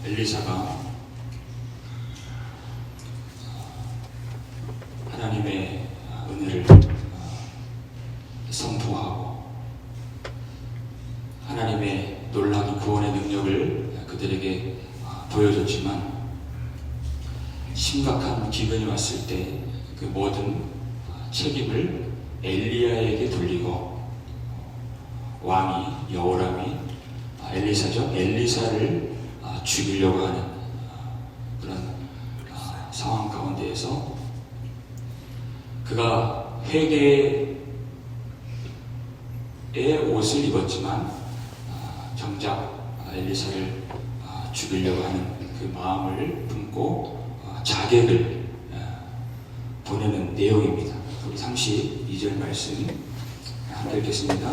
엘리사가 하나님의 은혜를 선포하고 하나님의 놀라운 구원의 능력을 그들에게 보여줬지만 심각한 기근이 왔을 때 그 모든 책임을 엘리야에게 돌리고 왕이 여호람이 엘리사를 죽이려고 하는 그런 상황 가운데에서 그가 회개의 옷을 입었지만 정작 엘리사를 죽이려고 하는 그 마음을 품고 자객을 보내는 내용입니다. 우리 32절 말씀 함께 읽겠습니다.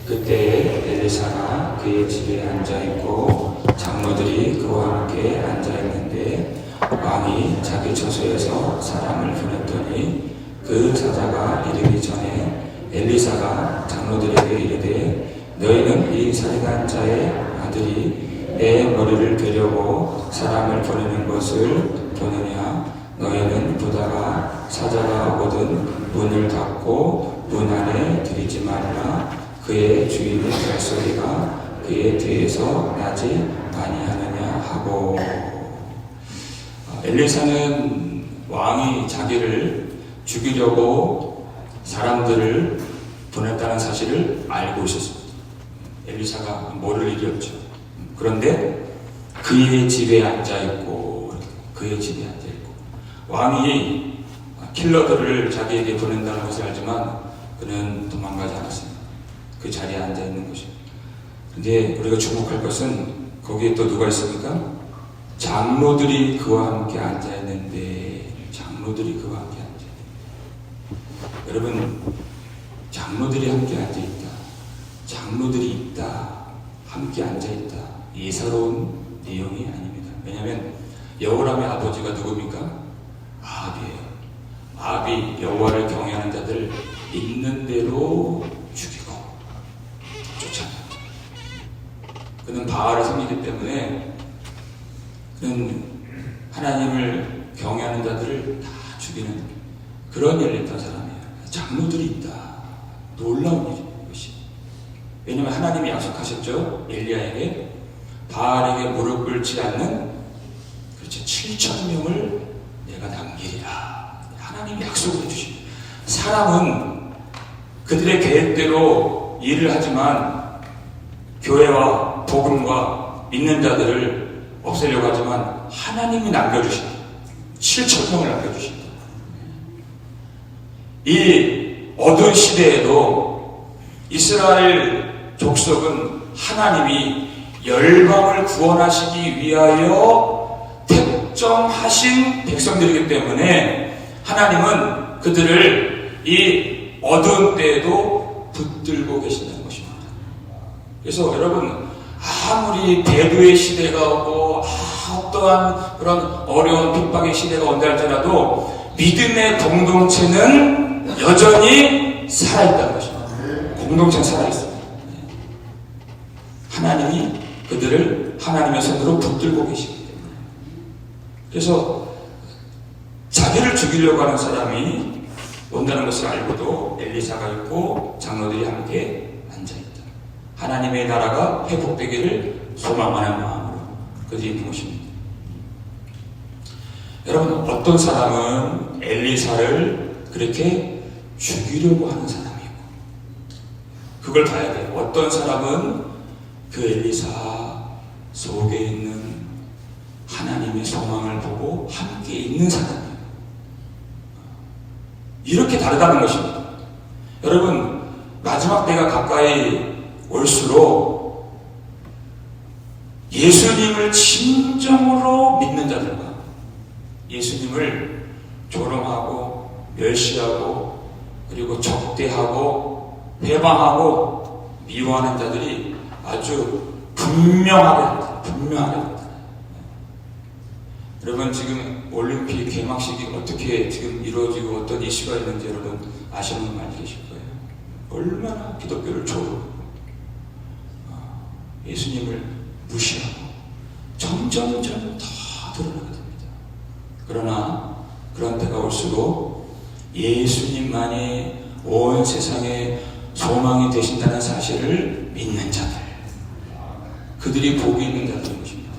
그때 엘리사가 그의 집에 앉아있고 장로들이 그와 함께 앉아있는데 왕이 자기 처소에서 사람을 보냈더니 그 사자가 이르기 전에 엘리사가 장로들에게 이르되 너희는 이 살인한 자의 아들이 내 머리를 베려고 사람을 보내는 것을 보느냐? 너희는 보다가 사자가 오거든 문을 닫고 문 안에 들이지 말라. 그의 주인의 발소리가 그의 뒤에서 나지 아니하느냐 하고. 엘리사는 왕이 자기를 죽이려고 사람들을 보냈다는 사실을 알고 있었습니다. 엘리사가 모를 일이 없죠. 그런데 그의 집에 앉아있고 왕이 킬러들을 자기에게 보낸다는 것을 알지만 그는 도망가지 않았습니다. 그 자리에 앉아있는 것입니다. 근데 우리가 주목할 것은 거기에 또 누가 있습니까? 장로들이 그와 함께 앉아있는데 장로들이 그와 함께 앉아있는데 여러분, 장로들이 함께 앉아있다, 장로들이 있다, 함께 앉아있다, 예사로운 내용이 아닙니다. 왜냐하면 여호람의 아버지가 누굽니까? 아합이에요. 아합이 여호와를 경외하는 자들 있는 대로 죽이고 쫓아내요. 그는 바알을 섬기기 때문에 그는 하나님을 경외하는 자들을 다 죽이는 그런 일을 했던 사람이에요. 장로들이 있다. 놀라운 일이에요. 이것이. 왜냐하면 하나님이 약속하셨죠. 엘리야에게 바알에게 무릎 꿇지 않는 7,000명을 내가 남기리라. 하나님이 약속을 해주십니다. 사람은 그들의 계획대로 일을 하지만 교회와 복음과 믿는 자들을 없애려고 하지만 하나님이 남겨주십니다. 7,000명을 남겨주십니다. 이 어두운 시대에도 이스라엘 족속은 하나님이 열방을 구원하시기 위하여 특정하신 백성들이기 때문에 하나님은 그들을 이 어두운 때에도 붙들고 계신다는 것입니다. 그래서 여러분, 아무리 배도의 시대가 오고 어떠한 그런 어려운 핍박의 시대가 온다 할지라도 믿음의 공동체는 여전히 살아있다는 것입니다. 공동체는 살아있습니다. 하나님이 그들을 하나님의 손으로 붙들고 계십니다. 그래서 자기를 죽이려고 하는 사람이 온다는 것을 알고도 엘리사가 있고 장로들이 함께 앉아있다. 하나님의 나라가 회복되기를 소망하는 마음으로 그들이 있는 것입니다. 여러분, 어떤 사람은 엘리사를 그렇게 죽이려고 하는 사람이고 그걸 봐야 돼요. 어떤 사람은 그 엘리사 속에 있는 하나님의 소망을 보고 함께 있는 사람이에요. 이렇게 다르다는 것입니다. 여러분, 마지막 때가 가까이 올수록 예수님을 진정으로 믿는 자들과 예수님을 조롱하고 멸시하고 그리고 적대하고 회방하고 미워하는 자들이 아주 분명하게 합니다. 여러분, 지금 올림픽 개막식이 어떻게 지금 이루어지고 어떤 이슈가 있는지 여러분 아시는 분 많이 계실 거예요. 얼마나 기독교를 조롱하고 예수님을 무시하고 정말 점점점 더 드러나게 됩니다. 그러나 그런 때가 올수록 예수님만이 온 세상의 소망이 되신다는 사실을 믿는 자들, 그들이 복이 있는 자들인 것입니다.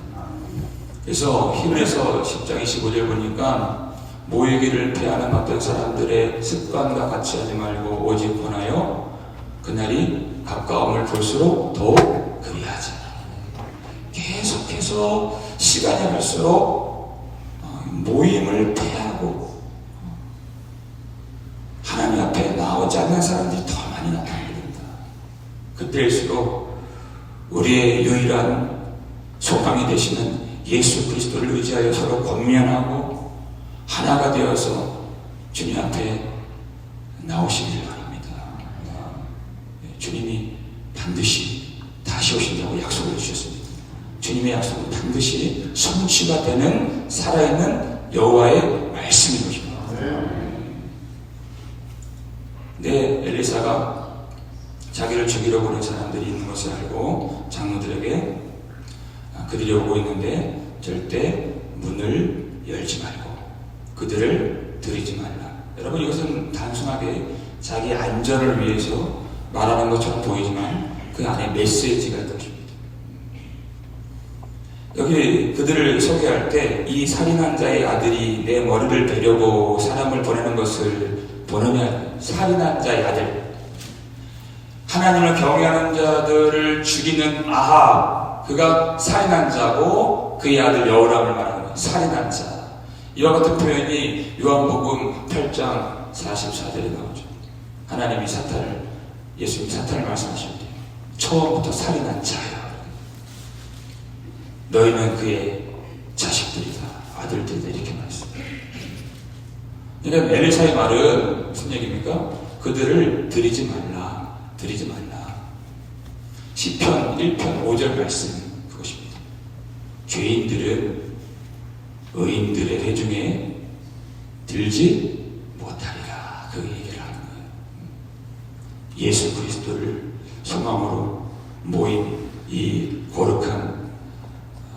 그래서 히브리서 10장 25절 보니까 모이기를 피하는 어떤 사람들의 습관과 같이 하지 말고 오직 권하여 그날이 가까움을 볼수록 더욱 그리하자. 계속해서 시간이 갈수록 모임을 피하고 하나님 앞에 나오지 않는 사람들이 더 많이 나타나게 됩니다. 그때일수록 우리의 유일한 소망이 되시는 예수 그리스도를 의지하여 서로 권면하고 하나가 되어서 주님 앞에 나오시기를 바랍니다. 주님이 반드시 다시 오신다고 약속을 주셨습니다. 주님의 약속은 반드시 성취가 되는 살아있는 여호와의 말씀인 것입니다. 네, 엘리사가 자기를 죽이려고 하는 사람들이 있는 것을 알고 장로들에게 그들이 오고 있는데 절대 문을 열지 말고 그들을 들이지 말라. 여러분, 이것은 단순하게 자기 안전을 위해서 말하는 것처럼 보이지만 그 안에 메시지가 있는 것입니다. 여기 그들을 소개할 때 이 살인한 자의 아들이 내 머리를 베려고 사람을 보내는 것을 보느냐, 살인한 자의 아들, 하나님을 경외하는 자들을 죽이는 아합, 그가 살인한 자고 그의 아들 여호람을 말하는 거예요. 살인한 자. 이와 같은 표현이 요한복음 8장 44절에 나오죠. 하나님이 예수님이 사탄을 말씀하실 때 처음부터 살인한 자야. 너희는 그의 자식들이다, 아들들이다, 이렇게 말했습니다. 그러니까 엘리사의 말은 무슨 얘기입니까? 그들을 들이지 말라, 들이지 말라. 시편 1편 5절 말씀 그것입니다. 죄인들은 의인들의 회중에 들지 못하리라, 그 얘기를 하는 거예요. 예수 그리스도를 소망으로 모인 이 거룩한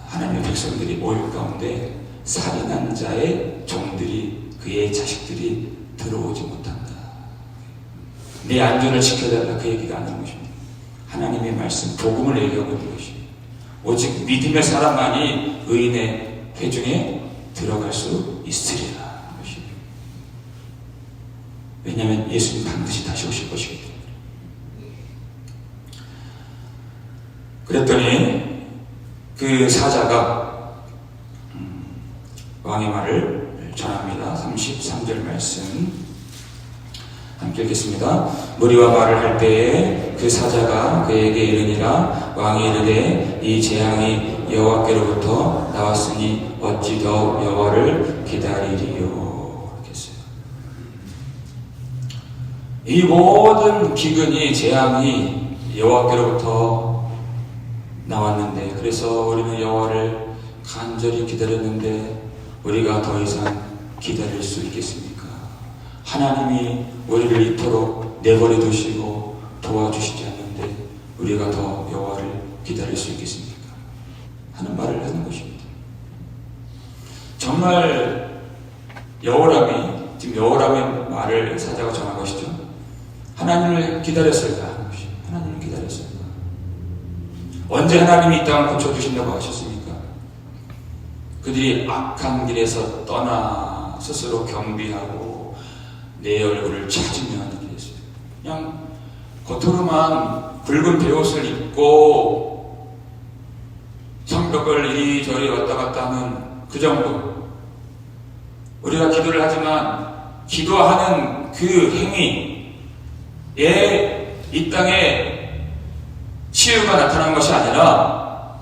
하나님의 백성들이 모일 가운데 살인한 자의 종들이, 그의 자식들이 들어오지 못한다. 내 안전을 지켜달라, 그 얘기가 아닌 것입니다. 하나님의 말씀, 복음을 얘기하고 있는 것입니다. 오직 믿음의 사람만이 의인의 회중에 들어갈 수 있으리라. 왜냐하면 예수님 반드시 다시 오실 것이기 때문에. 그랬더니 그 사자가 왕의 말을 전합니다. 33절 말씀 함께 읽겠습니다. 무리와 말을 할 때에 그 사자가 그에게 이르니라. 왕이 이르되 이 재앙이 여호와께로부터 나왔으니 어찌 더욱 여호와를 기다리리요. 이렇게 했어요. 이 모든 기근이, 재앙이 여호와께로부터 나왔는데, 그래서 우리는 여호와를 간절히 기다렸는데 우리가 더 이상 기다릴 수 있겠습니까? 하나님이 우리를 이토록 내버려 두시고 도와주시지 않는데 우리가 더 여호와를 기다릴 수 있겠습니까? 하는 말을 하는 것입니다. 정말 여호람이, 지금 여호람의 말을 사자가 전한 것이죠. 하나님을 기다렸을까 하는 것입니다. 하나님을 기다렸을까? 언제 하나님이 이 땅을 고쳐주신다고 하셨습니까? 그들이 악한 길에서 떠나 스스로 경비하고 내 얼굴을 찾으면 이렇게 했어요. 그냥 겉으로만 붉은 베옷을 입고 성벽을 이리저리 왔다 갔다 하는 그 정도. 우리가 기도를 하지만 기도하는 그 행위에 이 땅에 치유가 나타나는 것이 아니라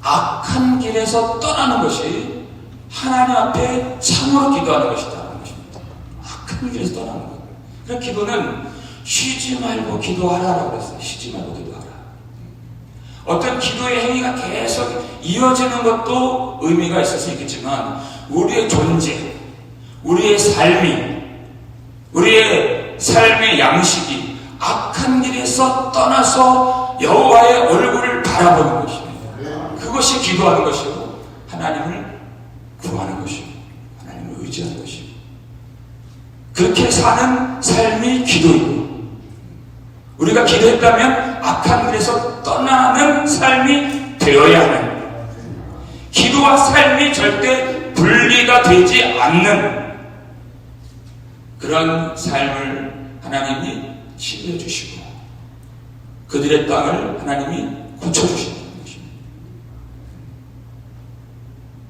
악한 길에서 떠나는 것이 하나님 앞에 참으로 기도하는 것이다라는 것입니다. 악한 길에서 떠나는 것. 그래서 기도는 쉬지 말고 기도하라라고 그랬어요. 쉬지 말고 기도하라. 어떤 기도의 행위가 계속 이어지는 것도 의미가 있을 수 있겠지만 우리의 존재, 우리의 삶의 양식이 악한 길에서 떠나서 여호와의 얼굴을 바라보는 것입니다. 그것이 기도하는 것이고, 하나님을 구하는 것이고 하나님을 의지하는 것이고 그렇게 사는 삶이 기도이고 우리가 기도했다면 악한 길에서 떠나는 삶이 되어야 하는 기도와 삶이 절대 분리가 되지 않는 그런 삶을 하나님이 지어주시고 그들의 땅을 하나님이 고쳐주시는 것입니다.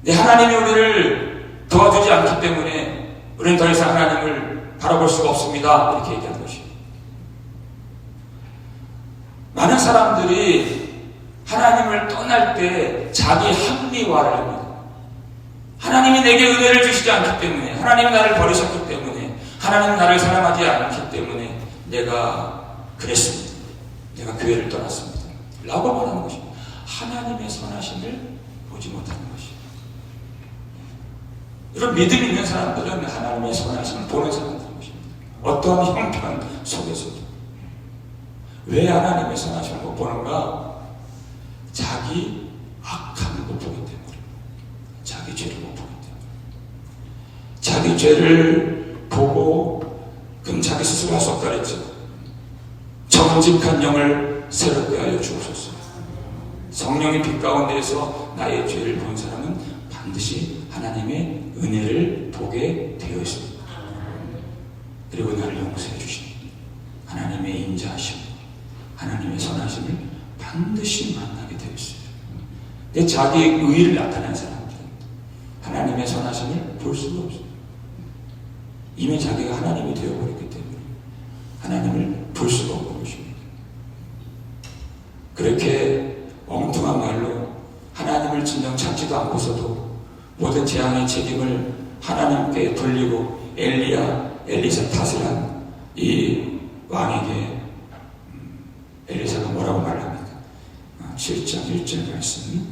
근데 하나님이 우리를 도와주지 않기 때문에 우리는 더 이상 하나님을 바라볼 수가 없습니다. 이렇게 얘기하는 것입니다. 많은 사람들이 하나님을 떠날 때 자기 합리화를 합니다. 하나님이 내게 은혜를 주시지 않기 때문에 하나님이 나를 버리셨기 때문에 하나님이 나를 사랑하지 않기 때문에 내가 그랬습니다. 내가 교회를 떠났습니다. 라고 말하는 것입니다. 하나님의 선하심을 보지 못하는 것입니다. 이런 믿음 있는 사람들은 하나님의 선하심을 보는 사람들인 것입니다. 어떠한 형편 속에서도. 왜 하나님의 선하심을 못 보는가? 자기 악함을 못 보기 때문에. 자기 죄를 못 보기 때문에. 자기 죄를 보고 그럼 자기 스스로 할 수 없다 그랬죠. 정직한 영을 새롭게 하여 주옵소서. 성령의 빛 가운데에서 나의 죄를 본 사람은 반드시 하나님의 은혜를 보게 되어 있습니다. 그리고 나를 용서해 주십니다. 하나님의 인자하심, 하나님의 선하심을 반드시 만나게 되어 있습니다. 내 자기의 의의를 나타낸 사람들은 하나님의 선하심을 볼 수가 없습니다. 이미 자기가 하나님이 되어버렸기 때문에 하나님을 볼 수가 없는 것입니다. 그렇게 엉뚱한 말로 하나님을 진정 찾지도 않고서도 모든 재앙의 책임을 하나님께 돌리고 엘리사 탓을 한 이 왕에게 엘리사가 뭐라고 말합니까? 7장 1절 말씀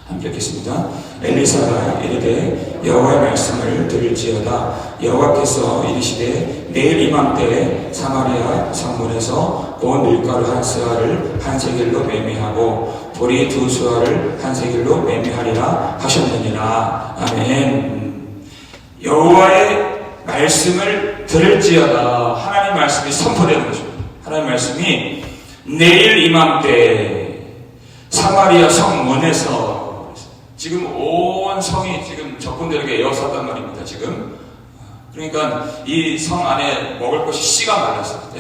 함께 읽겠습니다. 엘리사가 이르되 여호와의 말씀을 들을지어다. 여호와께서 이르시되 내일 이맘때에 사마리아 성문에서 본 밀가루 한 스아를 한 세겔로 매매하고 보리 두 스아를 한 세겔로 매매하리라 하셨느니라. 아멘. 여호와의 말씀을 들을지어다. 하나님 말씀이 선포되는 것입니다. 하나님 말씀이 내일 이맘때 사마리아 성문에서 지금 온 성이 지금 적군들에게 에워쌌단 말입니다. 지금 그러니까 이 성 안에 먹을 것이 씨가 말랐어요.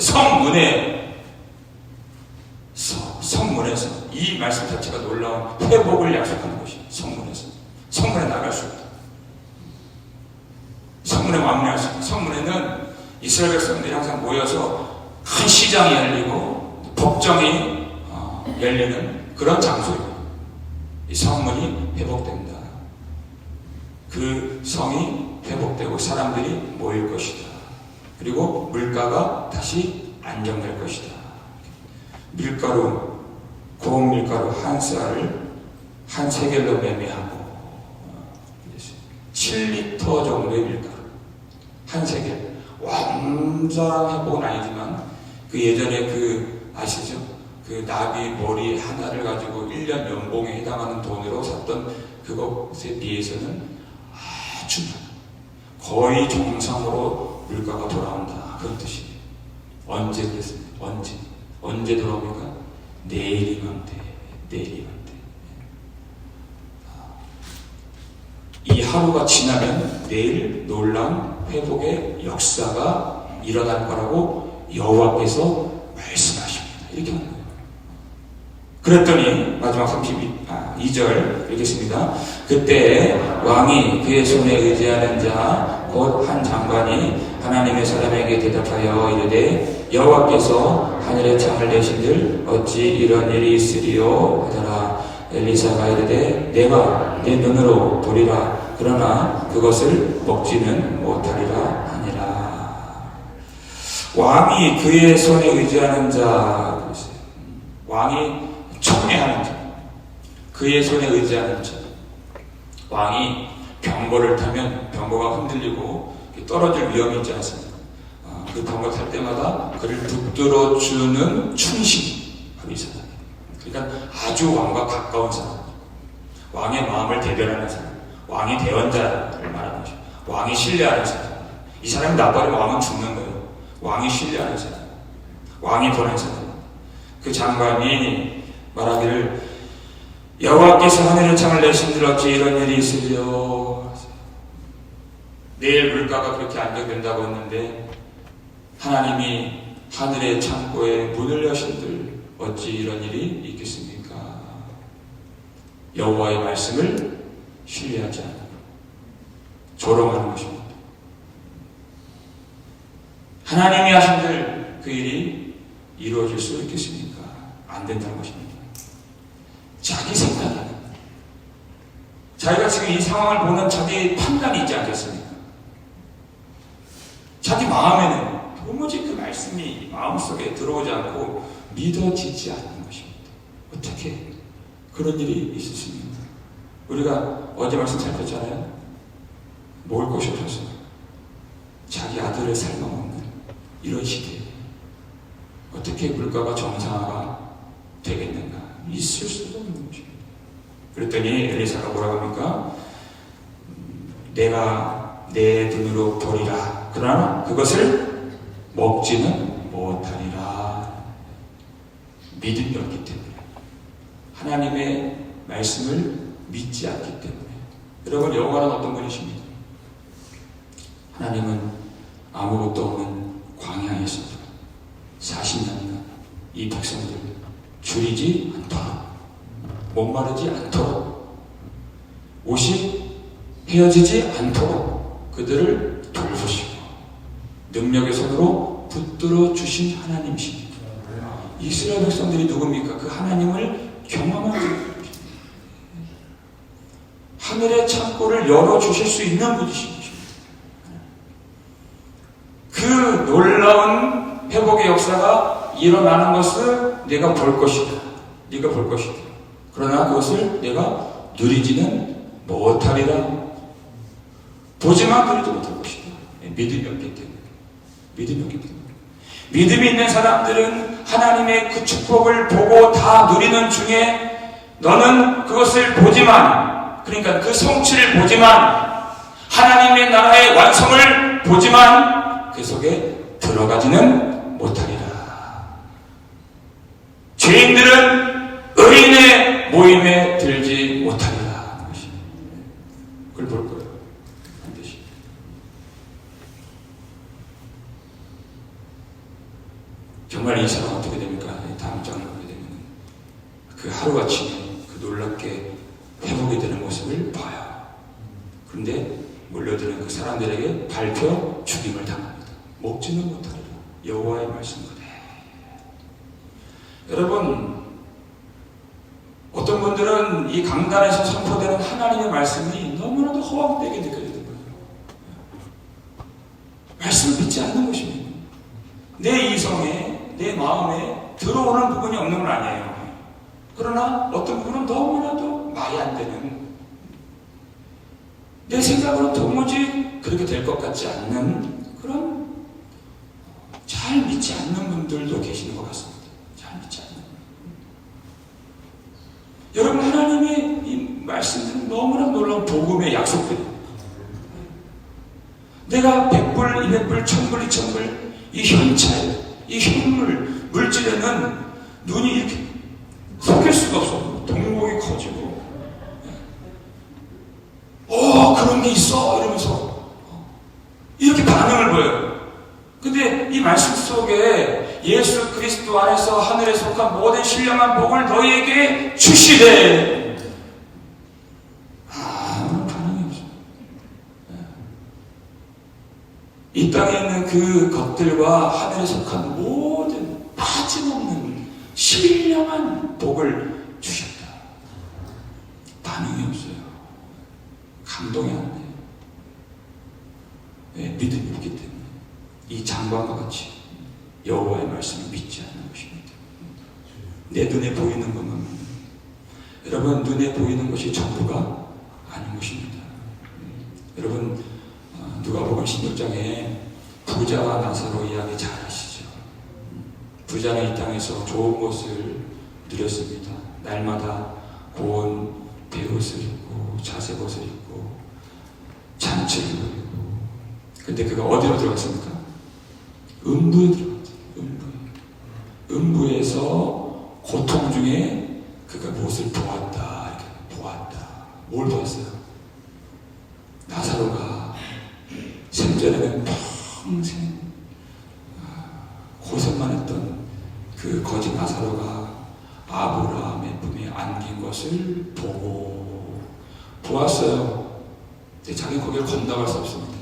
성문에서 이 말씀 자체가 놀라운 회복을 약속하는 것이 성문에 나갈 수 있다. 성문에 왕래할 수 있다. 성문에는 이스라엘 백성들이 항상 모여서 큰 시장이 열리고 법정이 열리는 그런 장소입니다. 이 성문이 회복된다. 그 성이 회복되고 사람들이 모일 것이다. 그리고 물가가 다시 안정될 것이다. 밀가루, 고운 밀가루 한 쌀을 한 세겔로 매매하고 7리터 정도의 밀가루 한 세겔. 완전한 회복은 아니지만 그 예전에 아시죠? 그 나비 머리 하나를 가지고 1년 연봉에 해당하는 돈으로 샀던 그것에 비해서는 아주 거의 정상으로 물가가 돌아온다. 그런 뜻이에요. 언제 그랬습니까? 언제 돌아옵니까? 내일 이맘때. 이 하루가 지나면 내일 놀라운 회복의 역사가 일어날 거라고 여호와께서 말씀하십니다. 이렇게 하는 거예요. 그랬더니 마지막 32절 읽겠습니다. 그때 왕이 그의 손에 의지하는 자 곧 한 장관이 하나님의 사람에게 대답하여 이르되 여호와께서 하늘에 창을 내신들 어찌 이런 일이 있으리요 하더라. 엘리사가 이르되 내가 내 눈으로 보리라. 그러나 그것을 먹지는 못하리라 하니라. 왕이 그의 손에 의지하는 자, 왕이 청례하는 자, 그의 손에 의지하는 자. 왕이 병거를 타면 병거가 흔들리고 떨어질 위험이 있지 않습니까? 그 병거 탈 때마다 그를 붙들어주는 충신이 바로 이 사람이에요. 그러니까 아주 왕과 가까운 사람. 왕의 마음을 대변하는 사람, 왕의 대언자를 말하는 것입니다. 왕이 신뢰하는 사람. 이 사람이 나빠지면 왕은 죽는 거예요. 왕이 신뢰하는 사람, 왕이 보낸 사람. 그 장관이 말하기를 여호와께서 하늘의 창을 내신들 어찌 이런 일이 있으리요. 내일 물가가 그렇게 안정된다고 했는데 하나님이 하늘의 창고에 문을 여신들 어찌 이런 일이 있겠습니까? 여호와의 말씀을 신뢰하지 않는 것, 조롱하는 것입니다. 하나님이 하신들 그 일이 이루어질 수 있겠습니까? 안 된다는 것입니다. 자기 생각이에요. 자기가 지금 이 상황을 보는 자기 판단이 있지 않겠습니까? 자기 마음에는 도무지 그 말씀이 마음속에 들어오지 않고 믿어지지 않는 것입니다. 어떻게 그런 일이 있었습니까? 우리가 어제 말씀 살폈잖아요. 먹을 것이 없어서 자기 아들을 삶아먹는 이런 시대에 어떻게 물가가 정상화가 되겠는가? 있을 수도 없는 것입니다. 그랬더니 엘리사가 뭐라고 합니까? 내가 내 눈으로 보리라. 그러나 그것을 먹지는 못하리라. 믿음이 없기 때문에, 하나님의 말씀을 믿지 않기 때문에. 여러분, 여호와는 어떤 분이십니까? 하나님은 아무것도 없는 광야에서 40년간 이 백성들 줄이지 않도록, 목마르지 않도록, 옷이 헤어지지 않도록 그들을 돌보시고 능력의 손으로 붙들어 주신 하나님이십니다. 이스라엘 백성들이 누굽니까? 그 하나님을 경험한 분입니다. 하늘의 창고를 열어주실 수 있는 분이십니다. 그 놀라운 회복의 역사가 일어나는 것을 내가 볼 것이다. 네가 볼 것이다. 그러나 그것을 내가 누리지는 못하리라. 보지만 누리지 못할 것이다. 믿음이 없기 때문에. 믿음이 없기 때문에. 믿음이 있는 사람들은 하나님의 그 축복을 보고 다 누리는 중에 너는 그것을 보지만, 그러니까 그 성취를 보지만, 하나님의 나라의 완성을 보지만 그 속에 들어가지는 못하리라. 죄인들은 의인의 모임에 들지 못하리라. 그걸 볼 거예요. 반드시. 정말 이 사람 어떻게 됩니까? 다음 장을 보게 되면 그 하루아침에 그 놀랍게 회복이 되는 모습을 봐요. 그런데 몰려드는 그 사람들에게 발표 죽임을 당합니다. 먹지는 못하리라. 여호와의 말씀 그대로. 여러분, 어떤 분들은 이 강단에서 선포되는 하나님의 말씀이 너무나도 허황되게 느껴지는 거예요. 말씀을 믿지 않는 것입니다. 내 이성에, 내 마음에 들어오는 부분이 없는 건 아니에요. 그러나 어떤 부분은 너무나도 말이 안 되는, 내 생각으로 도무지 그렇게 될 것 같지 않는 그런, 잘 믿지 않는 분들도 계시는 것 같습니다. 잘 믿지 않는. 여러분, 하나님의 이 말씀은 너무나 놀라운 복음의 약속들이에요. 내가 100불, 200불, 1000불, 2000불, 이 현찰, 이 현물, 물질에는 눈이 이렇게 속일 수가 없어. 동목이 커지고, 그런 게 있어 이러면서 이렇게 반응을 보여요. 근데 이 말씀 속에 예수 그리스도 안에서 하늘에 속한 모든 신령한 복을 너희에게 주시되 반응이 없어요. 이 땅에 있는 그 것들과 하늘에 속한 모든 빠짐없는 신령한 복을 주셨다. 반응이 없어요. 감동이 안 돼요. 왜? 믿음이 없기 때문에. 이 장관과 같이 여호와의 말씀을 믿지 않는 것입니다. 내 눈에 보이는 것만. 여러분, 눈에 보이는 것이 전부가 아닌 것입니다. 여러분, 누가복음 16장에 부자와 나사로 이야기 잘 아시죠? 부자는 이 땅에서 좋은 것을 누렸습니다. 날마다 고운 베옷을 입고 자색옷을 입고 잔치를 입고. 근데 그가 어디로 들어갔습니까? 음부에 들어갔죠. 음부에서 고통 중에 그가 무엇을 보았다. 이렇게 보았다. 뭘 보았어요? 나사로가 생전에는 평생 고생만 했던 그 거지 나사로가 아브라함의 품에 안긴 것을 보았어요. 근데 자기 거기를 건너갈 수 없습니다.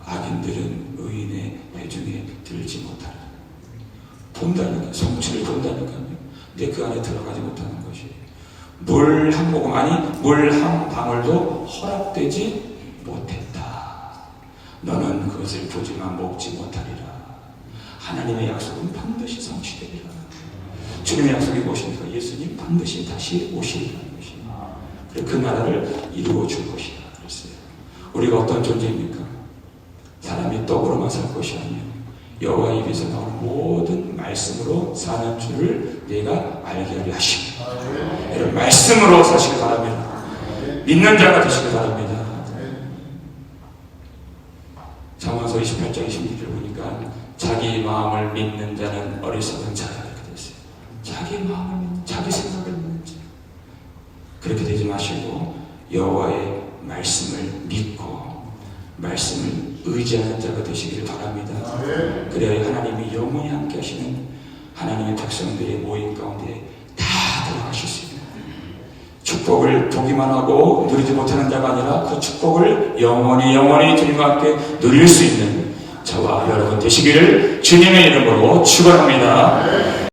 악인들은 의인의 배중에 들지 못하라. 본다니까, 성취를 본다니까요. 근데 그 안에 들어가지 못하는 것이 물 한 모금, 아니 물 한 방울도 허락되지 못했다. 너는 그것을 보지만 먹지 못하리라. 하나님의 약속은 반드시 성취되리라. 주님의 약속이 무엇입니까? 예수님 반드시 다시 오시리라는 것입니다. 그래서 그 나라를 이루어 줄 것이다 그랬어요. 우리가 어떤 존재입니까? 사람이 떡으로만 살 것이 아니요 여호와 입에서 나오는 모든 말씀으로 사는 줄을 내가 알게 하려 하십니다. 이런 말씀으로 사시기 바랍니다. 믿는 자가 되시기 바랍니다. 잠언서 28장 26절을 보니까 자기 마음을 믿는 자는 어리석은 자라 이렇게 됐어요. 자기 마음을 믿는, 자기 생각을 믿는 자. 그렇게 되지 마시고 여호와의 말씀을 믿고 말씀을 의지하는 자가 되시기를 바랍니다. 그래야 하나님이 영원히 함께 하시는 하나님의 백성들의 모임 가운데 다 들어가실 수 있는 축복을 보기만 하고 누리지 못하는 자가 아니라 그 축복을 영원히 주님과 함께 누릴 수 있는 저와 여러분 되시기를 주님의 이름으로 축원합니다.